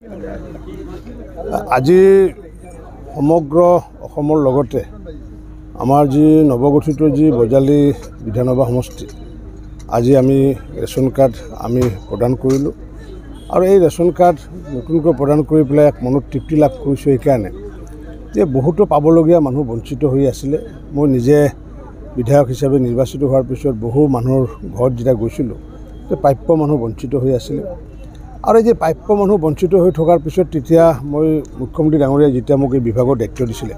আজি সমগ্ৰ অসমৰ লগতে আমাৰ যি নৱগঠিত যি বজালী বিধানসভা সমষ্টি আজি আমি ৰেচন কাৰ্ড আমি প্ৰদান কৰিলোঁ আৰু এই ৰেচন কাৰ্ড নতুনকৈ প্ৰদান কৰি পেলাই এক মনত তৃপ্তি লাভ কৰিছোঁ এইকাৰণে যে বহুতো পাবলগীয়া মানুহ বঞ্চিত হৈ আছিলে। মই নিজে বিধায়ক হিচাপে নিৰ্বাচিত হোৱাৰ পিছত বহু মানুহৰ ঘৰত যেতিয়া গৈছিলোঁ যে প্ৰাপ্য মানুহ বঞ্চিত হৈ আছিলে আৰু এই যে প্ৰাপ্য মানুহ বঞ্চিত হৈ থকাৰ পিছত তেতিয়া মই মুখ্যমন্ত্ৰী ডাঙৰীয়াই যেতিয়া মোক এই বিভাগৰ দায়িত্ব দিছিলে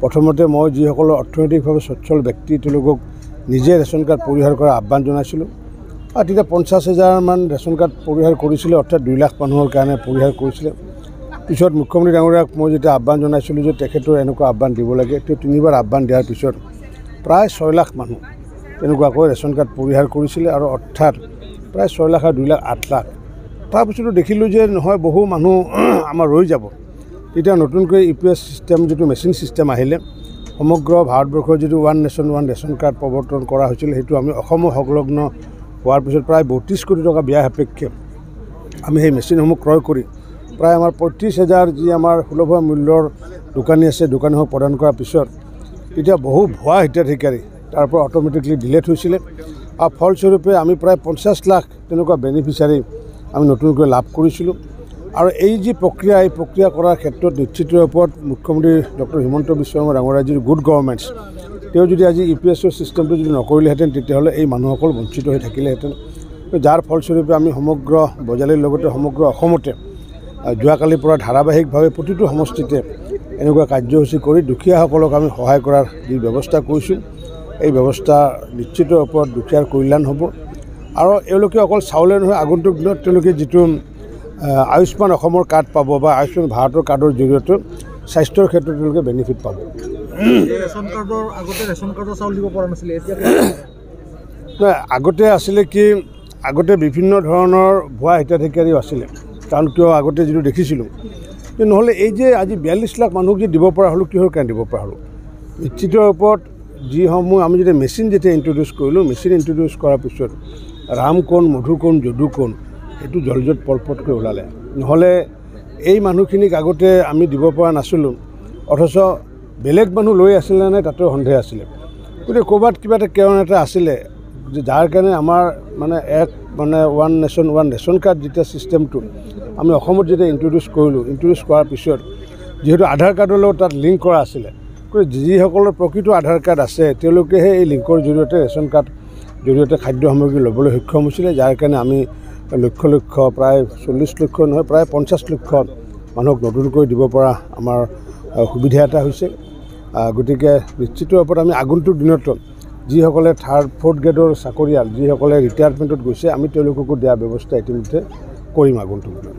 প্ৰথমতে মই যিসকল অৰ্থনৈতিকভাৱে সচ্ছল ব্যক্তি তেওঁলোকক নিজে ৰেচন কাৰ্ড পৰিহাৰ কৰাৰ আহ্বান জনাইছিলোঁ আৰু তেতিয়া 50,000 মান ৰেচন কাৰ্ড পৰিহাৰ কৰিছিলে, অৰ্থাৎ 2 লাখ মানুহৰ কাৰণে পৰিহাৰ কৰিছিলে। পিছত মুখ্যমন্ত্ৰী ডাঙৰীয়াক মই যেতিয়া আহ্বান জনাইছিলোঁ যে তেখেতৰ এনেকুৱা আহ্বান দিব লাগে, তেওঁ 3বাৰ আহ্বান দিয়াৰ পিছত প্ৰায় 6 লাখ মানুহ তেনেকুৱাকৈ ৰেচন কাৰ্ড পৰিহাৰ কৰিছিলে আৰু অৰ্থাৎ প্ৰায় 6 লাখ আৰু 2 লাখ 8 লাখ। তাৰপিছতো দেখিলোঁ যে নহয় বহু মানুহ আমাৰ ৰৈ যাব। তেতিয়া নতুনকৈ UPS চিষ্টেম যিটো মেচিন চিষ্টেম আহিলে সমগ্ৰ ভাৰতবৰ্ষৰ যিটো one nation one ration card প্ৰৱৰ্তন কৰা হৈছিল সেইটো আমি অসমৰ সংলগ্ন হোৱাৰ পিছত প্ৰায় 32 কোটি টকা ব্যয় সাপেক্ষে আমি সেই মেচিনসমূহ ক্ৰয় কৰি প্ৰায় আমাৰ 35,000 যি আমাৰ সুলভ মূল্যৰ দোকানী আছে দোকানীসমূহ প্ৰদান কৰাৰ পিছত তেতিয়া বহু ভুৱা হিতাধিকাৰী তাৰ পৰা অট'মেটিকলি ডিলেট হৈছিলে আৰু ফলস্বৰূপে আমি প্ৰায় 50 লাখ তেনেকুৱা বেনিফিচিয়াৰী আমি নতুনকৈ লাভ কৰিছিলোঁ। আৰু এই যি প্ৰক্ৰিয়া এই প্ৰক্ৰিয়া কৰাৰ ক্ষেত্ৰত নিশ্চিত ওপৰত মুখ্যমন্ত্ৰী ডক্টৰ হিমন্ত বিশ্ব শৰ্মা ডাঙৰীয়াৰ যি গুড গভৰ্ণমেণ্টছ তেওঁ যদি আজি UPSৰ চিষ্টেমটো যদি নকৰিলেহেঁতেন তেতিয়াহ'লে এই মানুহসকল বঞ্চিত হৈ থাকিলেহেঁতেন। যাৰ ফলস্বৰূপে আমি সমগ্ৰ বজালীৰ লগতে সমগ্ৰ অসমতে যোৱাকালিৰ পৰা ধাৰাবাহিকভাৱে প্ৰতিটো সমষ্টিতে এনেকুৱা কাৰ্যসূচী কৰি দুখীয়াসকলক আমি সহায় কৰাৰ যি ব্যৱস্থা কৰিছোঁ এই ব্যৱস্থা নিশ্চিত ওপৰত দুখীয়াৰ কল্যাণ হ'ব আৰু এওঁলোকে অকল চাউলে নহয় আগন্তুক দিনত তেওঁলোকে যিটো আয়ুষ্মান অসমৰ কাৰ্ড পাব বা আয়ুষ্মান ভাৰতৰ কাৰ্ডৰ জৰিয়তে স্বাস্থ্যৰ ক্ষেত্ৰত তেওঁলোকে বেনিফিট পাব। আগতে আছিলে কি আগতে বিভিন্ন ধৰণৰ ভুৱা হিতাধিকাৰীও আছিলে কাৰণ কিয় আগতে যিটো দেখিছিলোঁ নহ'লে এই যে আজি 42 লাখ মানুহক যে দিব পৰা হ'লোঁ কিহৰ কাৰণে দিব পৰা হ'লোঁ নিশ্চিত ওপৰত যিসমূহ আমি যেতিয়া মেচিন ইণ্ট্ৰডিউচ কৰিলোঁ মেচিন ইণ্ট্ৰডিউচ কৰাৰ পিছত ৰাম কোন মধু কোন যদু কোন সেইটো জলজত পলপটকৈ ওলালে। নহ'লে এই মানুহখিনিক আগতে আমি দিব পৰা নাছিলোঁ অথচ বেলেগ মানুহ লৈ আছিলে নে তাতো সন্দেহ আছিলে। গতিকে ক'ৰবাত কিবা এটা কাৰণ এটা আছিলে যে যাৰ কাৰণে আমাৰ one nation one ration card যেতিয়া চিষ্টেমটো আমি অসমত যেতিয়া ইণ্ট্ৰডিউচ কৰাৰ পিছত যিহেতু আধাৰ কাৰ্ডৰ লগত তাত লিংক কৰা আছিলে যিসকলৰ প্ৰকৃত আধাৰ কাৰ্ড আছে তেওঁলোকেহে এই লিংকৰ জৰিয়তে ৰেচন কাৰ্ড জৰিয়তে খাদ্য সামগ্ৰী ল'বলৈ সক্ষম হৈছিলে, যাৰ কাৰণে আমি লক্ষ প্ৰায় 40 লক্ষ নহয় প্ৰায় 50 লক্ষ মানুহক নতুনকৈ দিব পৰা আমাৰ সুবিধা এটা হৈছে। গতিকে নিশ্চিত ওপৰত আমি আগন্তুক দিনত যিসকলে 3rd 4th গ্ৰেডৰ চাকৰিয়াল যিসকলে ৰিটায়াৰমেণ্টত গৈছে আমি তেওঁলোককো দিয়া ব্যৱস্থা ইতিমধ্যে কৰিম আগন্তুক দিনত।